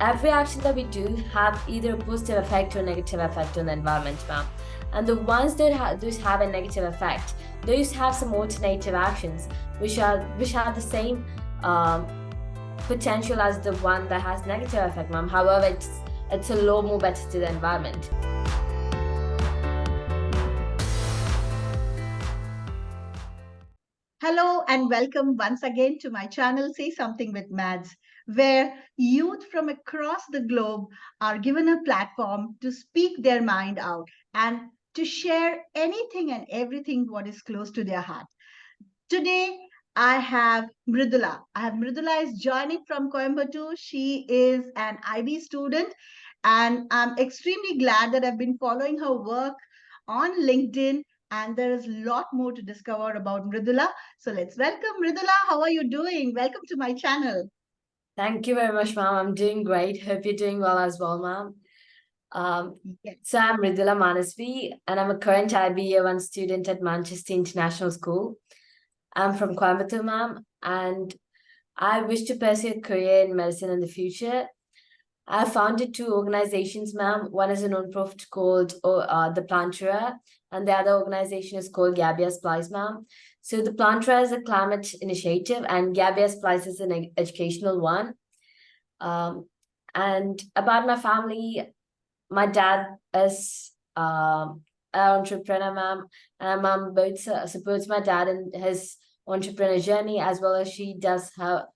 every action that we do have either a positive effect or negative effect on the environment, ma'am. And the ones that those have a negative effect, those have some alternative actions which have the same potential as the one that has negative effect, ma'am. However, it's a lot more better to the environment. Hello and welcome once again to my channel Say Something with Mads, where youth from across the globe are given a platform to speak their mind out and to share anything and everything what is close to their heart. Today, I have Mridula. Mridula is joining from Coimbatore. She is an IB student, and I'm extremely glad that I've been following her work on LinkedIn. And there is a lot more to discover about Mridula. So let's welcome Mridula. How are you doing? Welcome to my channel. Thank you very much, ma'am. I'm doing great. Hope you're doing well as well, ma'am. Yes. So I'm Mridula Manasvi, and I'm a current IB Year 1 student at Manchester International School. I'm from Coimbatore, ma'am, and I wish to pursue a career in medicine in the future. I founded two organizations, ma'am. One is a non-profit called the Plantera, and the other organization is called Gabia Splice, ma'am. So the Plantera is a climate initiative, and Gabia Splice is an educational one. And about my family, my dad is an entrepreneur, ma'am, and my mom both supports my dad in his entrepreneur journey, as well as she does have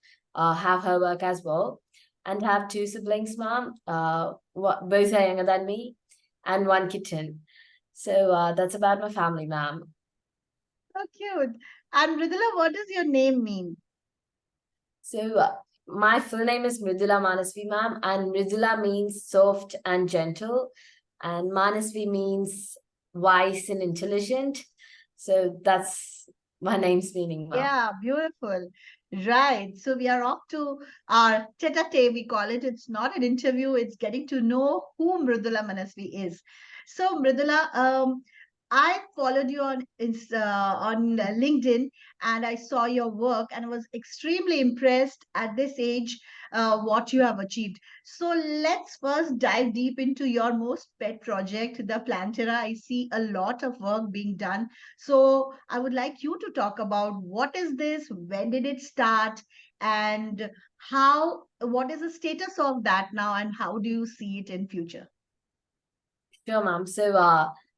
her work as well. And have two siblings, ma'am. Both are younger than me, and one kitten. So that's about my family, ma'am. So cute. And Mridula, what does your name mean? So my full name is Mridula Manasvi, ma'am, and Mridula means soft and gentle, and Manasvi means wise and intelligent. So that's my name's meaning, ma'am. Yeah, beautiful. Right. So we are off to our tete-a-tete, we call it. It's not an interview, it's getting to know who Mridula Manasvi is. So Mridula, I followed you on LinkedIn and I saw your work and was extremely impressed at this age what you have achieved. So let's first dive deep into your most pet project, the Plantera. I see a lot of work being done, so I would like you to talk about what is this, when did it start, and what is the status of that now, and how do you see it in future? Sure, ma'am. So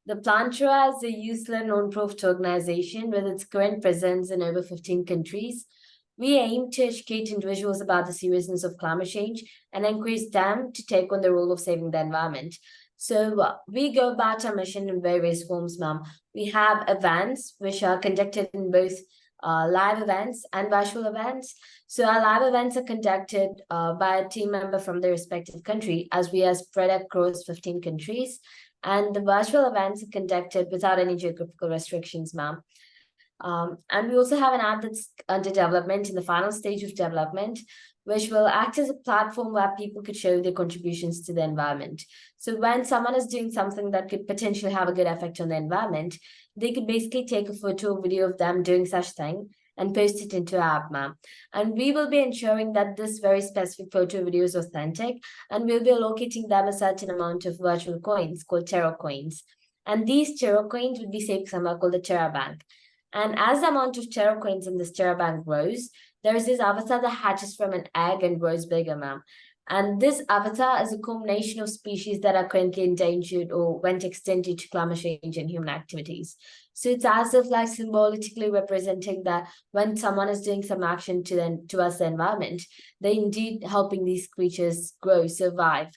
the Plantera is a youth-led non-profit organization with its current presence in over 15 countries. We aim to educate individuals about the seriousness of climate change and encourage them to take on the role of saving the environment. So we go about our mission in various forms, ma'am. We have events which are conducted in both live events and virtual events. So our live events are conducted by a team member from the respective country, as we are spread across 15 countries. And the virtual events are conducted without any geographical restrictions, ma'am. And we also have an app that's under development, in the final stage of development, which will act as a platform where people could show their contributions to the environment. So when someone is doing something that could potentially have a good effect on the environment, they could basically take a photo or video of them doing such thing and post it into our app, ma'am. And we will be ensuring that this very specific photo video is authentic, and we'll be allocating them a certain amount of virtual coins called Terra coins. And these Terra coins would be saved somewhere called the Terra Bank. And as the amount of Terra coins in this Terra Bank grows, there is this avatar that hatches from an egg and grows bigger, ma'am. And this avatar is a combination of species that are currently endangered or went extinct due to climate change and human activities. So it's as if like symbolically representing that when someone is doing some action to us the environment, they indeed helping these creatures grow, survive.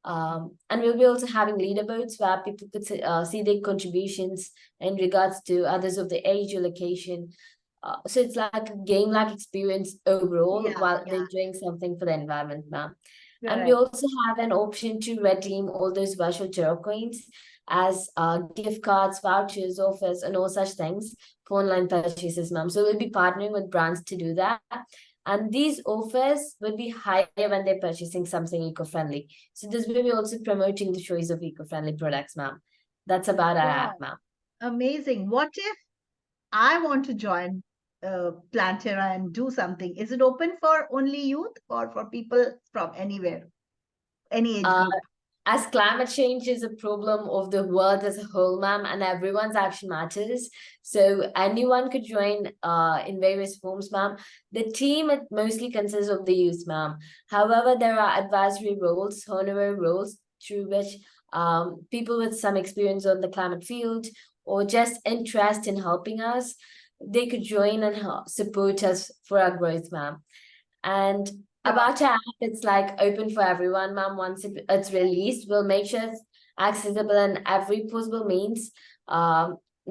And we'll be also having leaderboards where people could see their contributions in regards to others of the age or location. So it's like a game-like experience overall while they're doing something for the environment, ma'am. And we also have an option to redeem all those virtual Terra coins as gift cards, vouchers, offers, and all such things for online purchases, ma'am. So we'll be partnering with brands to do that. And these offers will be higher when they're purchasing something eco-friendly. So this will be also promoting the choice of eco-friendly products, ma'am. That's about our app, ma'am. Amazing. What if I want to join Plantera and do something? Is it open for only youth or for people from anywhere? any age Uh, group? as climate change is a problem of the world as a whole, ma'am, and everyone's action matters. So anyone could join in various forms, ma'am. The team, it mostly consists of the youth, ma'am. However, there are advisory roles, honorary roles, through which people with some experience on the climate field or just interest in helping us, they could join and support us for our growth, ma'am. And Sure. about our app, it's like open for everyone, ma'am. Once it's released, we'll make sure it's accessible in every possible means.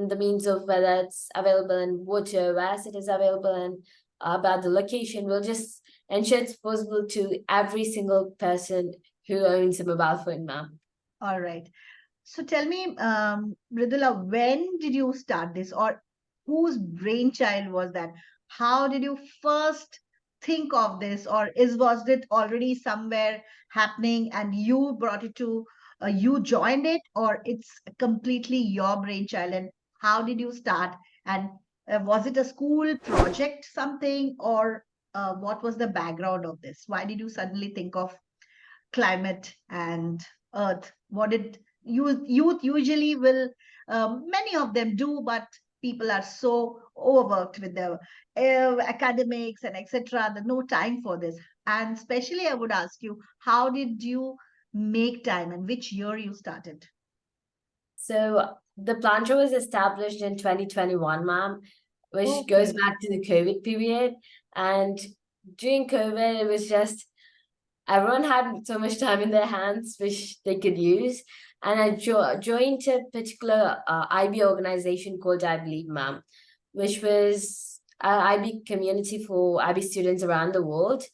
In the means of whether it's available in WatchOS, it is available in about the location. We'll just ensure it's possible to every single person who owns a mobile phone, ma'am. All right. So tell me, Mridula, when did you start this, or whose brainchild was that? How did you first think of this, or was it already somewhere happening and you brought it to, you joined it, or it's completely your brainchild? And how did you start? And was it a school project, something, or what was the background of this? Why did you suddenly think of climate and earth? What did youth usually will, many of them do, but people are so overworked with their academics and etc. There's no time for this. And especially I would ask you, how did you make time and which year you started? So the planter was established in 2021, ma'am, which goes Okay. back to the COVID period. And during COVID, it was just everyone had so much time in their hands which they could use. And I joined a particular IB organization called I Believe, ma'am, which was an IB community for IB students around the world.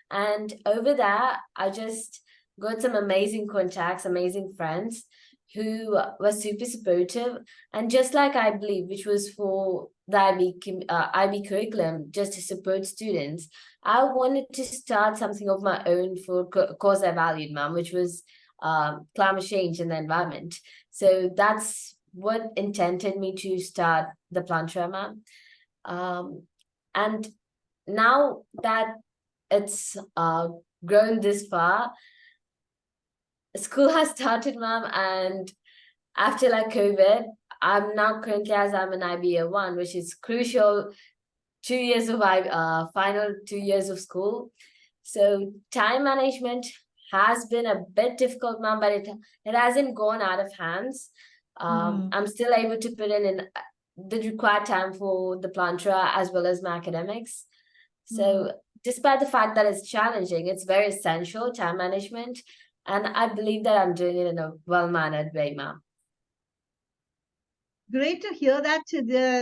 And over there, I just got some amazing contacts, amazing friends who were super supportive. And just like I Believe, which was for the IB curriculum, just to support students, I wanted to start something of my own for cause I valued, ma'am, which was climate change and the environment. So that's what intended me to start the Plantra, ma'am. And now that it's grown this far, school has started, ma'am, and after like COVID, I'm now currently as I'm an IBA one, which is crucial 2 years of final 2 years of school. So time management has been a bit difficult, ma'am, but it hasn't gone out of hands. Mhm. I'm still able to put in the required time for the plantra as well as my academics. Mhm. So despite the fact that it's challenging, it's very essential time management, and I believe that I'm doing it in a well-mannered way, ma'am. Great to hear that,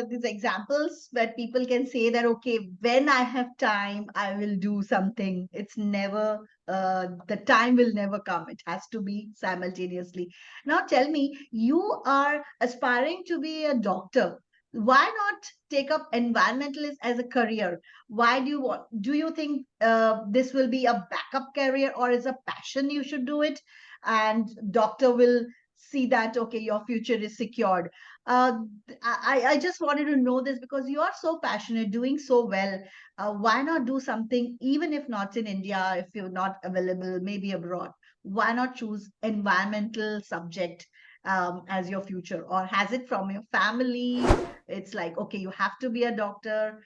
these examples where people can say that, okay, when I have time, I will do something. It's never, the time will never come. It has to be simultaneously. Now tell me, you are aspiring to be a doctor. Why not take up environmentalist as a career? Why do you think this will be a backup career or is a passion you should do it? And doctor will see that, okay, your future is secured. uh, I just wanted to know this because you are so passionate, doing so well. Why not do something, even if not in India, if you're not available, maybe abroad? Why not choose environmental subject as your future? Or has it from your family? It's like, okay, you have to be a doctor,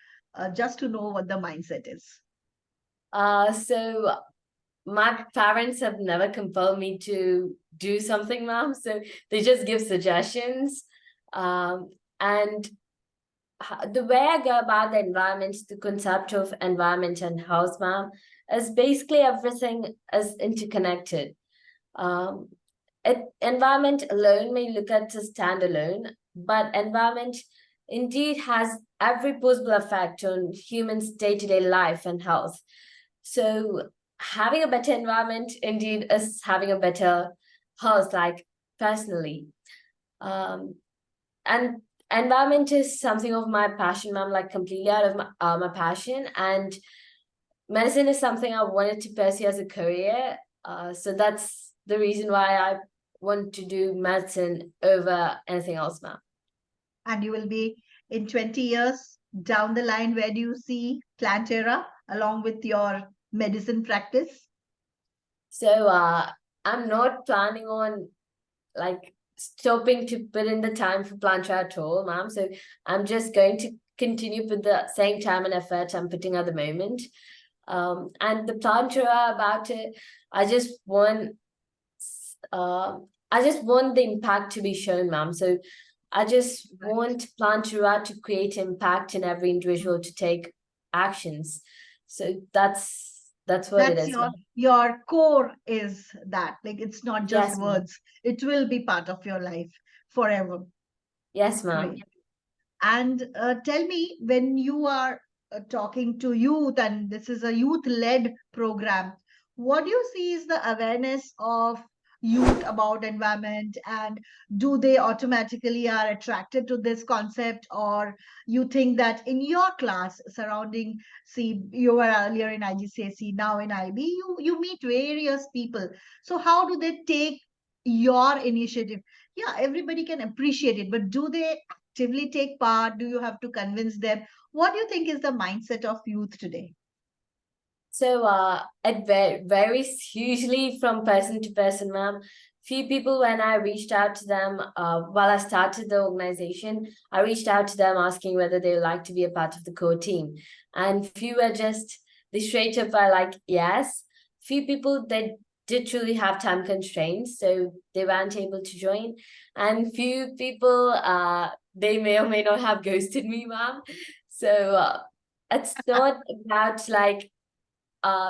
just to know what the mindset is. So my parents have never compelled me to do something, mom. So they just give suggestions. And the way I go about the environment, the concept of environment and health, ma'am, is basically everything is interconnected. Um, environment alone may look at a standalone, but environment indeed has every possible effect on humans' day-to-day life and health. So having a better environment indeed is having a better health, like personally. Um, and environment is something of my passion, ma'am, like completely out of my passion. And medicine is something I wanted to pursue as a career. So that's the reason why I want to do medicine over anything else, ma'am. And you will be in 20 years down the line, where do you see Plantera along with your medicine practice? So I'm not planning on like stopping to put in the time for plancha at all, ma'am. So I'm just going to continue with the same time and effort I'm putting at the moment. And the plancha about it, I just want I just want the impact to be shown, ma'am. So I just Right. want Plantura to create impact in every individual to take actions. So that's what it That's is, ma'am. your core is that. Like it's not just Yes, ma'am. words. It will be part of your life forever. Yes, ma'am. Great. And tell me, when you are talking to youth, and this is a youth-led program, what do you see is the awareness of youth about environment, and do they automatically are attracted to this concept, or you think that in your class surrounding, see, you were earlier in IGCSE, now in IB, you meet various people. So how do they take your initiative? Yeah, everybody can appreciate it, but do they actively take part? Do you have to convince them? What do you think is the mindset of youth today? So it varies hugely from person to person, ma'am. Few people, when I reached out to them, while I started the organization, I reached out to them asking whether they would like to be a part of the core team. And few were just, they straight up are like, yes. Few people, they did truly have time constraints, so they weren't able to join. And few people, they may or may not have ghosted me, ma'am. So it's not about like,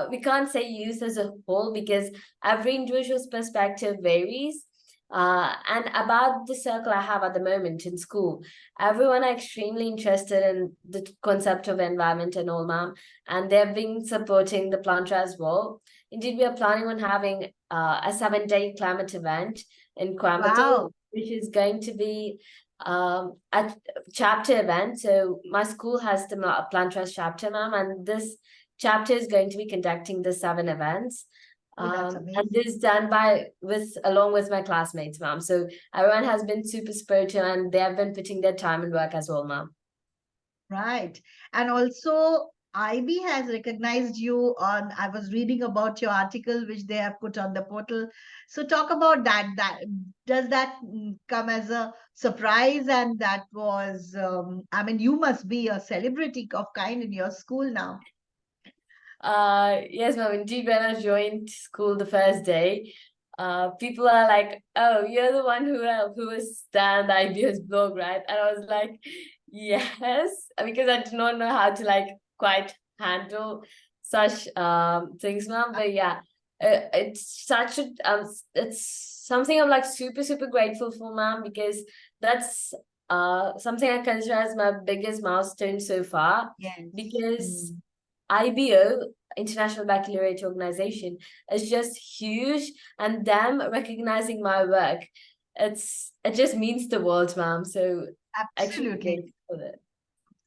we can't say youth as a whole because every individual's perspective varies. And about the circle I have at the moment in school, everyone are extremely interested in the concept of environment and all, ma'am, and they've been supporting the planter as well. Indeed, we are planning on having a 7-day climate event in Wow, Coimbatore, which is going to be a chapter event. So my school has the Plant Trust chapter, ma'am, and this chapter is going to be conducting the 7 events. oh, that's And amazing. this is done by along with my classmates, ma'am. So everyone has been super spirited and they have been putting their time and work as well, ma'am. Right. And also, IB has recognized you on, I was reading about your article, which they have put on the portal. So talk about that. Does that come as a surprise? And that was, I mean, you must be a celebrity of kind in your school now. Yes, ma'am. Indeed, when I joined school the first day, people are like, "Oh, you're the one who was stand the ideas blog, right?" And I was like, "Yes," because I did not know how to like quite handle such things, ma'am. But yeah, it's such a it's something I'm like super grateful for, ma'am, because that's something I consider as my biggest milestone so far, Yes. because IBO, International Baccalaureate Organization, is just huge, and them recognizing my work, it just means the world, ma'am. So actually Absolutely. grateful for it.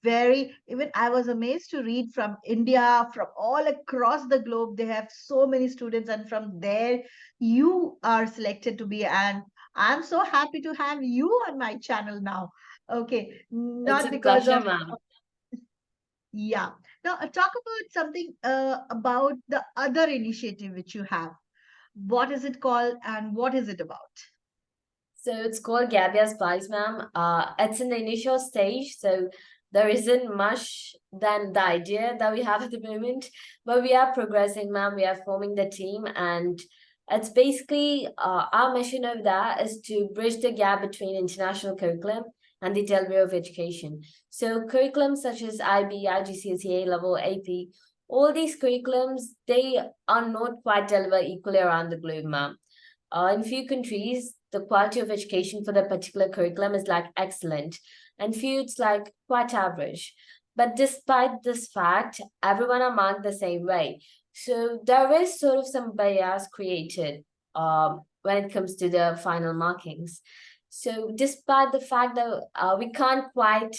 Very, even I was amazed to read from India, from all across the globe. They have so many students, and from there, you are selected to be. And I'm so happy to have you on my channel now. Okay, It's not a because pleasure, of, ma'am. yeah. Now, talk about something about the other initiative which you have. What is it called, and what is it about? So it's called Gabia's Spice, ma'am. It's in the initial stage, so there isn't much than the idea that we have at the moment, but we are progressing, ma'am. We are forming the team, and it's basically our mission of that is to bridge the gap between international curriculum and the delivery of education. So curriculums such as IB, IGCSE, A-level, AP, all these curriculums, they are not quite delivered equally around the globe, ma'am. In few countries, the quality of education for the particular curriculum is like excellent, and few it's like quite average. But despite this fact, everyone are marked the same way. So there is sort of some bias created when it comes to the final markings. So despite the fact that we can't quite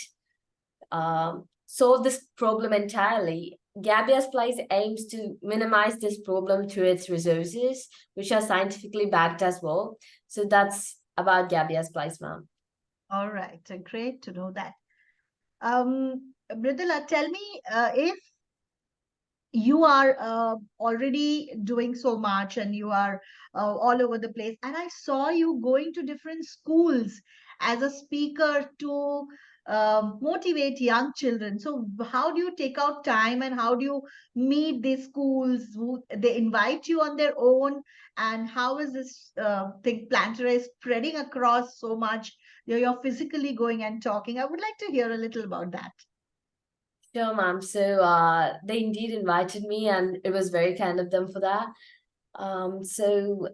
solve this problem entirely, Gabia's Place aims to minimize this problem through its resources, which are scientifically backed as well. So that's about Gabia's Place, ma'am. All right, great to know that. Mridula, tell me if you are already doing so much, and you are all over the place. And I saw you going to different schools as a speaker to motivate young children. So how do you take out time, and how do you meet these schools? Who they invite you on their own? And how is this thing Plantura is spreading across so much? You're physically going and talking. I would like to hear a little about that. Sure, ma'am. So they indeed invited me, and it was very kind of them for that. So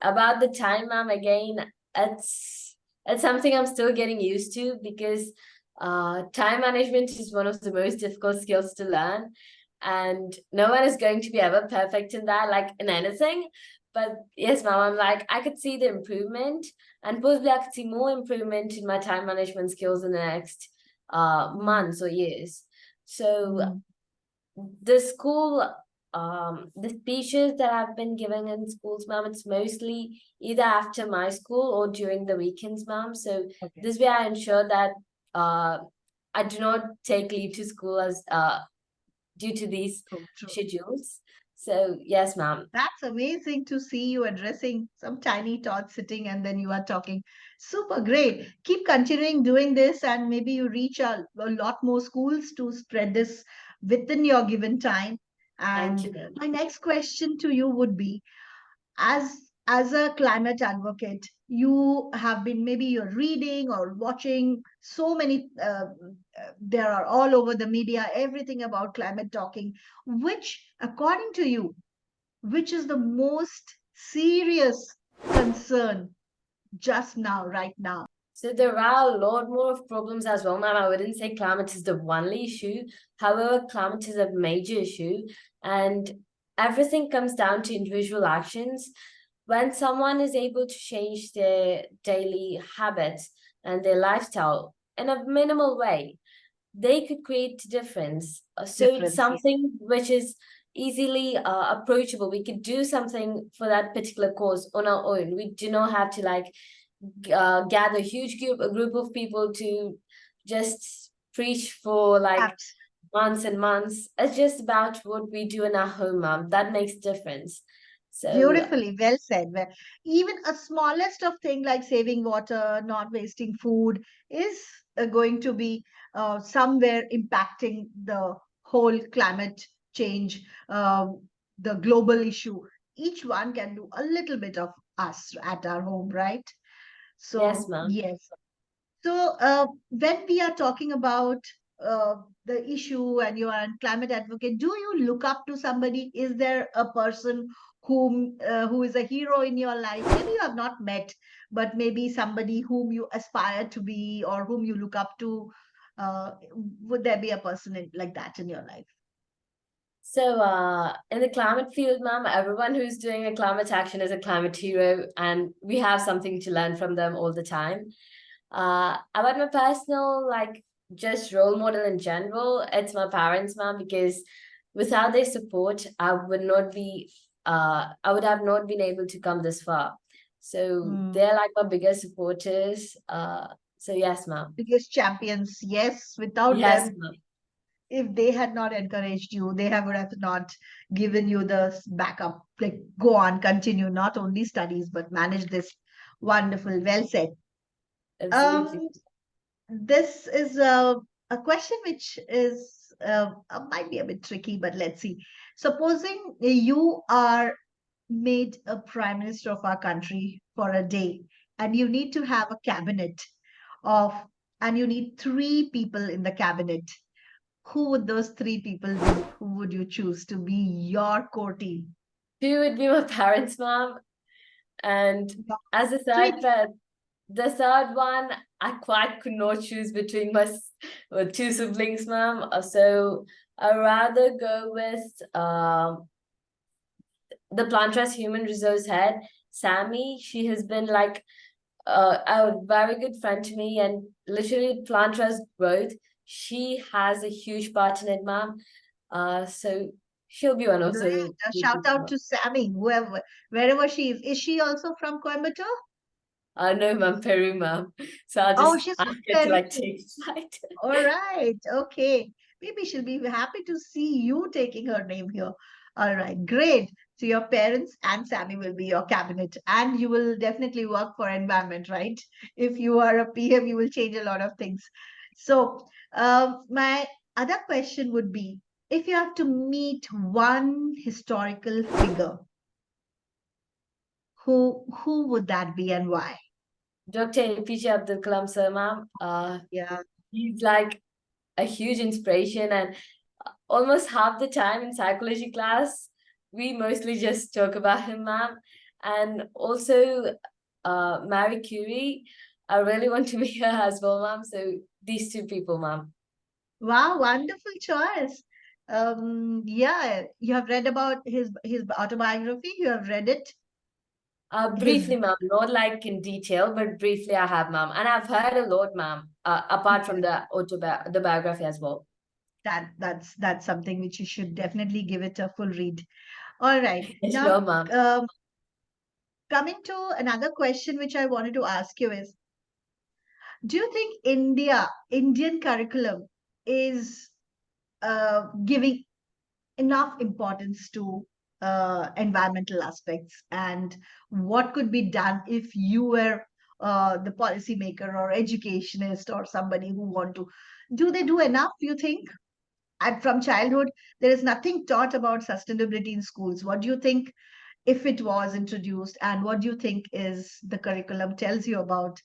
about the time, ma'am, again, it's something I'm still getting used to, because time management is one of the most difficult skills to learn, and no one is going to be ever perfect in that, like in anything. But yes, ma'am, I'm like, I could see the improvement, and possibly I could see more improvement in my time management skills in the next Mm, months or years. So mm. the school, the speeches that I've been giving in schools, ma'am, it's mostly either after my school or during the weekends, ma'am. So Okay. this way I ensure that uh I do not take leave to school as due to these True, true. schedules. So yes, ma'am. That's amazing to see you addressing some tiny tots sitting and then you are talking. Super great. Keep continuing doing this, and maybe you reach a lot more schools to spread this within your given time. Thank And you, ma'am. my next question to you would be, as a climate advocate, you have been, maybe you're reading or watching so many there are all over the media everything about climate talking. Which, according to you, which is the most serious concern just now, right now? So there are a lot more of problems as well, ma'am. I wouldn't say climate is the only issue. However, climate is a major issue, and everything comes down to individual actions. When someone is able to change their daily habits and their lifestyle in a minimal way, they could create a difference. So it's Difference, yeah. something which is easily approachable. We could do something for that particular cause on our own. We do not have to like gather a group of people to just preach for like Absolutely. months and months. It's just about what we do in our home, mom. That makes difference. So Beautifully well said. Even a smallest of thing like saving water, not wasting food, is going to be somewhere impacting the whole climate change, the global issue. Each one can do a little bit of us at our home, right? yes, So ma'am. yes. So, when we are talking about the issue and you are a climate advocate, do you look up to somebody? Is there a person who is a hero in your life? Maybe you have not met, but maybe somebody whom you aspire to be or whom you look up to. Would there be a person like that in your life? So in the climate field, ma'am, everyone who's doing a climate action is a climate hero, and we have something to learn from them all the time. About my personal, like, just role model in general, it's my parents, ma'am, because without their support, I would have not been able to come this far. So Hmm. they're like my biggest supporters. So yes, ma'am. Biggest champions, yes. Without Yes, them, ma'am. if they had not encouraged you, would have not given you the backup, like go on, continue, not only studies, but manage this. Wonderful, well said. Absolutely. Um, this is a question which is might be a bit tricky, but let's see. Supposing you are made a prime minister of our country for a day, and you need to have a cabinet of, and you need three people in the cabinet. Who would those three people be? Who would you choose to be your core team? Two would be my parents, ma'am. And Your as a three. the third one, I quite could not choose between two siblings, ma'am. So I'd rather go with the Plant Trust Human Resource head, Sammy. She has been like a very good friend to me, and literally Plant Trust growth. She has a huge part in it, ma'am. So she'll be one of Great. the A shout people, out ma'am. to Sammy, whoever, wherever she is. Is she also from Coimbatore? No, ma'am, Peru, ma'am. So I'll Oh, just she's ask from her to Peru. like take flight. All right. Okay. Maybe she'll be happy to see you taking her name here. All right, great. So your parents and Sammy will be your cabinet, and you will definitely work for environment, right? If you are a PM, you will change a lot of things. So, my other question would be, if you have to meet one historical figure, who would that be and why? Dr. APJ Abdul Kalam sir, ma'am. Yeah. He's like a huge inspiration, and almost half the time in psychology class, we mostly just talk about him, ma'am. And also, Marie Curie. I really want to meet her as well, ma'am. So these two people, ma'am. Wow, wonderful choice. Yeah, you have read about his autobiography. You have read it. His Briefly, ma'am, not like in detail, but briefly I have, ma'am. And I've heard a lot, ma'am, apart from the the biography as well. that's something which you should definitely give it a full read. All right. Sure, Now, ma'am. coming to another question which I wanted to ask you is, do you think Indian curriculum is giving enough importance to environmental aspects, and what could be done if you were the policymaker or educationist or somebody who want to, do they do enough, you think? And from childhood there is nothing taught about sustainability in schools. What do you think if it was introduced, and what do you think is the curriculum tells you about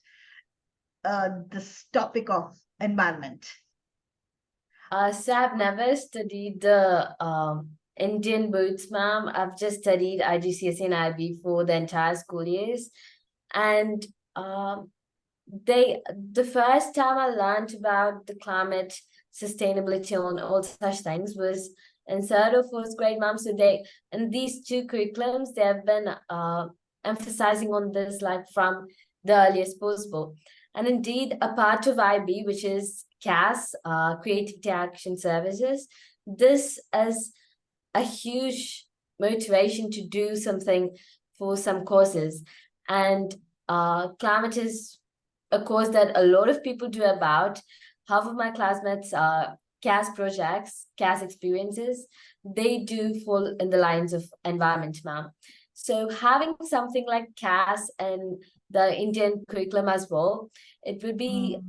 this topic of environment? So I've never studied the Indian boots, ma'am. I've just studied IGCSE and IB for the entire school years. And um, the first time I learned about the climate, sustainability, and all such things was in third or fourth grade, ma'am. So they in these two curriculums, they have been emphasizing on this like from the earliest possible. And indeed, a part of IB, which is CAS, Creativity Action Services, this is a huge motivation to do something for some causes. And climate is a course that a lot of people do about. Half of my classmates are CAS projects, CAS experiences. They do fall in the lines of environment, ma'am. So having something like CAS and the Indian curriculum as well, it would be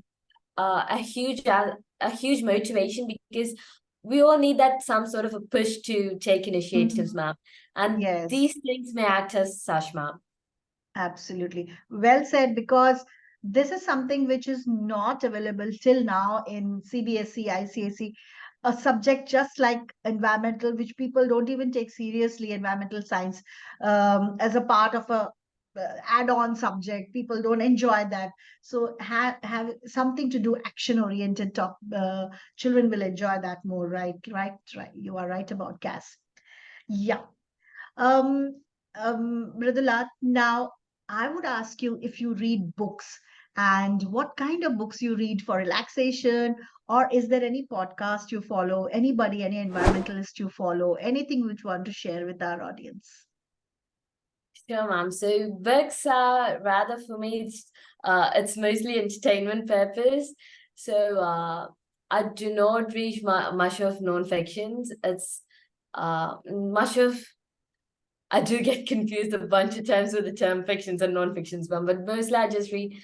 Mm, a huge motivation, because we all need that some sort of a push to take initiatives, mhm. ma'am. And Yes. these things may act as such, ma'am. Absolutely. Well said, because this is something which is not available till now in CBSE, ICSE, a subject just like environmental, which people don't even take seriously, environmental science, as a part of a add-on subject. People don't enjoy that. So have something to do action-oriented top. Children will enjoy that more, right? Right, right. You are right about CAS. Yeah. Um, Mridula, now I would ask you if you read books, and what kind of books you read for relaxation, or is there any podcast you follow, anybody, any environmentalist you follow, anything which you want to share with our audience? Sure, ma'am. So books are rather for me, it's mostly entertainment purpose. So I do not read much of non-fictions. It's much of I do get confused a bunch of times with the term fictions and non-fictions, ma'am. But mostly I just read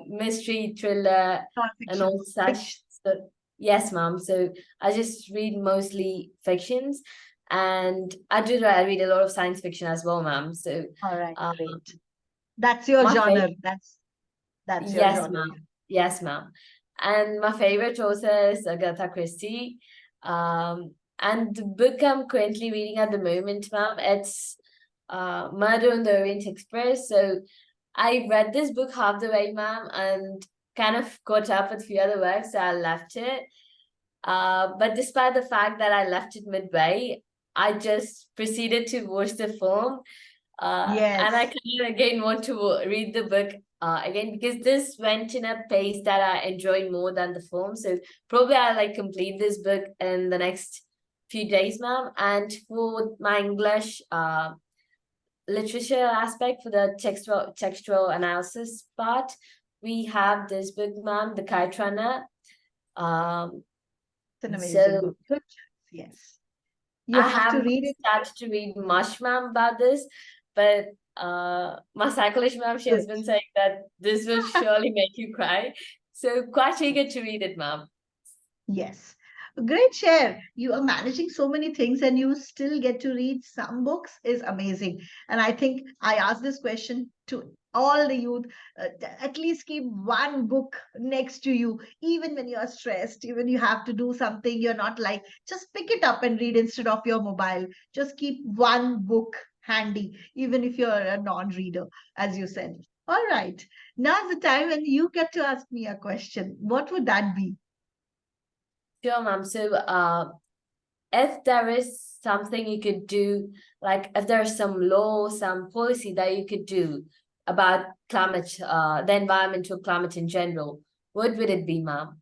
mystery, thriller, and Nonfiction. all such. So yes, ma'am. So I just read mostly fictions, and I read a lot of science fiction as well, ma'am. So All right, uh, great. That's your my genre. favorite, That's your yes, genre. ma'am. Yes, ma'am. And my favorite author is Agatha Christie. And the book I'm currently reading at the moment, ma'am, it's Murder on the Orient Express. So I read this book half the way, ma'am, and kind of caught up with a few other works, so I left it. But despite the fact that I left it midway, I just proceeded to watch the film. And I Yes. kind of again want to read the book again, because this went in a pace that I enjoyed more than the film. So probably I'll like complete this book in the next few days, ma'am. And for my English literature aspect, for the textual analysis part, we have this book, ma'am, The Kite Runner. Um, It's an amazing So book. Good choice. Yes. You I have to have read it. started to read much, ma'am, about this, but my psychologist, ma'am, she has Good. been saying that this will surely make you cry. So quite eager to read it, ma'am. Yes. Great share. You are managing so many things and you still get to read some books is amazing. And I think I asked this question to all the youth. At least keep one book next to you, even when you are stressed, even you have to do something, you're not like, just pick it up and read instead of your mobile. Just keep one book handy, even if you're a non-reader, as you said. All right. Now's the time when you get to ask me a question. What would that be? Sure, ma'am. So if there is something you could do, like if there's some law, some policy that you could do about climate, the environment or climate in general, what would it be, ma'am?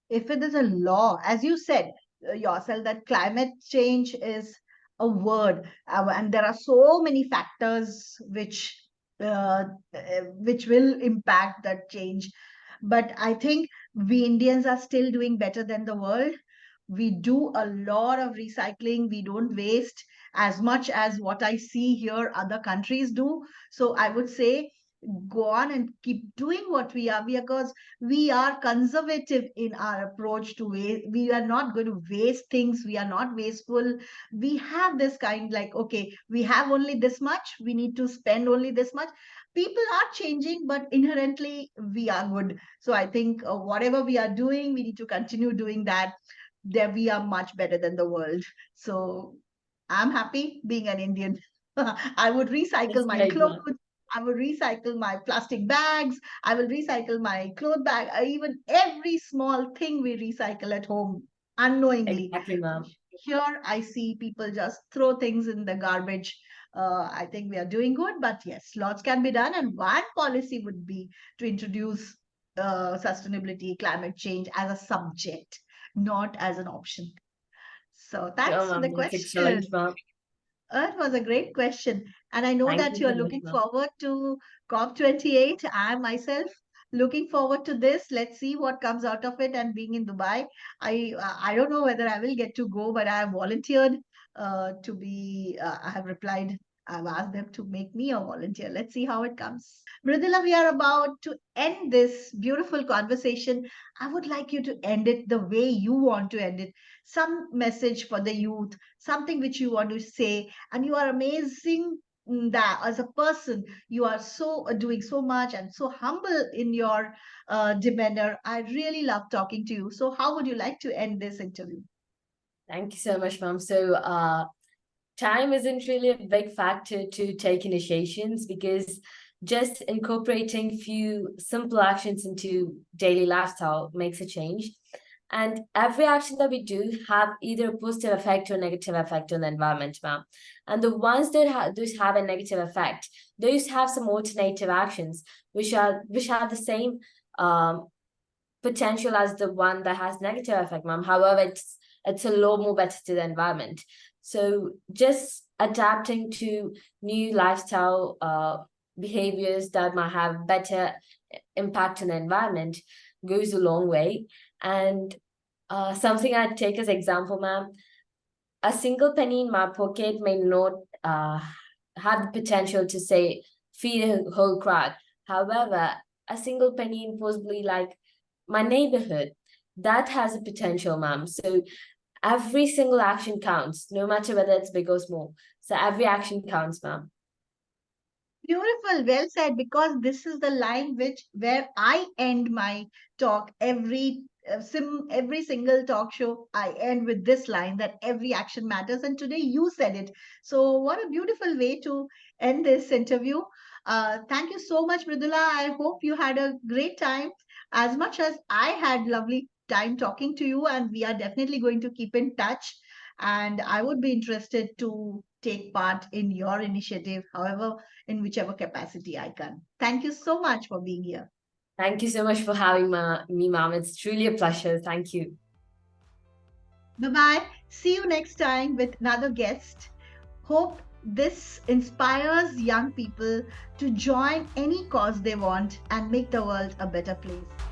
If it is a law, as you said yourself, that climate change is a word, and there are so many factors which will impact that change. But I think we Indians are still doing better than the world. We do a lot of recycling. We don't waste as much as what I see here other countries do. So I would say go on and keep doing what we are, because we are conservative in our approach to waste. We are not going to waste things. We are not wasteful. We have this kind, like, okay, we have only this much, we need to spend only this much. People are changing, but inherently we are good. So I think whatever we are doing, we need to continue doing that. There we are much better than the world. So I'm happy being an Indian. I would recycle That's my great, ma'am. clothes. I will recycle my plastic bags. I will recycle my cloth bag. Even every small thing we recycle at home unknowingly. Exactly, ma'am. Here, I see people just throw things in the garbage. I think we are doing good, but yes, lots can be done. And one policy would be to introduce sustainability, climate change as a subject, not as an option. So Sure, thanks for the ma'am. That's excellent, question. ma'am. It was a great question. And I know Thank that you you are so much, looking ma'am. forward to COP28. I myself looking forward to this. Let's see what comes out of it. And being in Dubai, I don't know whether I will get to go, but I have volunteered to be. I have replied. I've asked them to make me a volunteer. Let's see how it comes. Mridula, we are about to end this beautiful conversation. I would like you to end it the way you want to end it. Some message for the youth, something which you want to say, and you are amazing, that as a person you are so doing so much and so humble in your demeanor. I really love talking to you. So how would you like to end this interview? Thank you so much, ma'am. So time isn't really a big factor to take initiations, because just incorporating few simple actions into daily lifestyle makes a change. And every action that we do have either a positive effect or negative effect on the environment, ma'am. And the ones that those have a negative effect, those have some alternative actions which have the same um potential as the one that has negative effect, ma'am. However, it's a lot more better to the environment. So just adapting to new lifestyle behaviors that might have better impact on the environment goes a long way. And something I'd take as example, ma'am, a single penny in my pocket may not have the potential to say feed a whole crowd. However, a single penny in possibly like my neighborhood, that has a potential, ma'am. So every single action counts, no matter whether it's big or small. So every action counts, ma'am. Beautiful, well said, because this is the line which where I end my talk. Every single talk show I end with this line, that every action matters, and today you said it. So what a beautiful way to end this interview. Thank you so much, Mridula. I hope you had a great time, as much as I had lovely time talking to you, and we are definitely going to keep in touch. And I would be interested to take part in your initiative, however, in whichever capacity I can. Thank you so much for being here. Thank you so much for having me, ma'am. It's truly a pleasure. Thank you. Bye bye. See you next time with another guest. Hope this inspires young people to join any cause they want and make the world a better place.